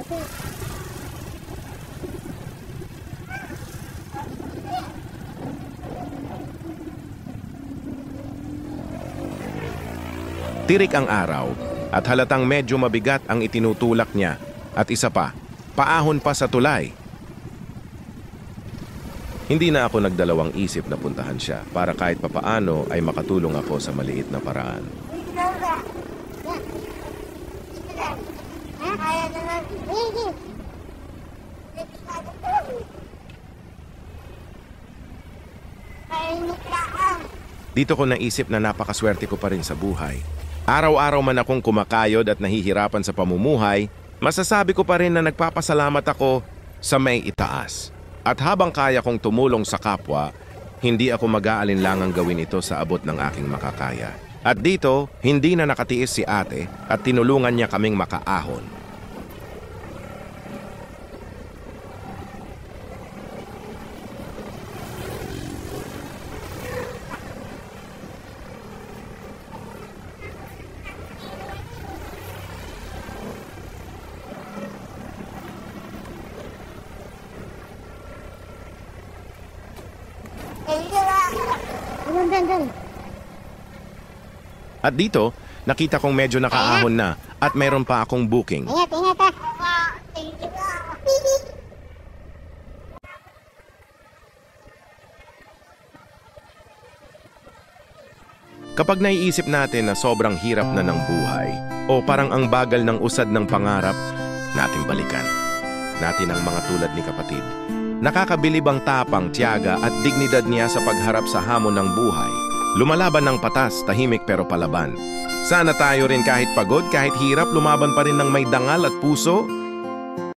Tirik ang araw at halatang medyo mabigat ang itinutulak niya at isa pa, paahon pa sa tulay. Hindi na ako nagdalawang isip na puntahan siya para kahit papaano ay makatulong ako sa maliit na paraan. Dito ko naisip na napakaswerte ko pa rin sa buhay. Araw-araw man akong kumakayod at nahihirapan sa pamumuhay, masasabi ko pa rin na nagpapasalamat ako sa may itaas. At habang kaya kong tumulong sa kapwa, hindi ako mag-aalinlangang gawin ito sa abot ng aking makakaya. At dito, hindi na nakatiis si ate at tinulungan niya kaming makaahon. At dito, nakita kong medyo nakaahon na at meron pa akong booking. Ingat ah. Kapag naiisip natin na sobrang hirap na ng buhay o parang ang bagal ng usad ng pangarap, natin balikan. Natin ang mga tulad ni kapatid. Nakakabilib ang tapang, tiyaga at dignidad niya sa pagharap sa hamon ng buhay. Lumalaban ng patas, tahimik pero palaban. Sana tayo rin kahit pagod, kahit hirap, lumaban pa rin ng may dangal at puso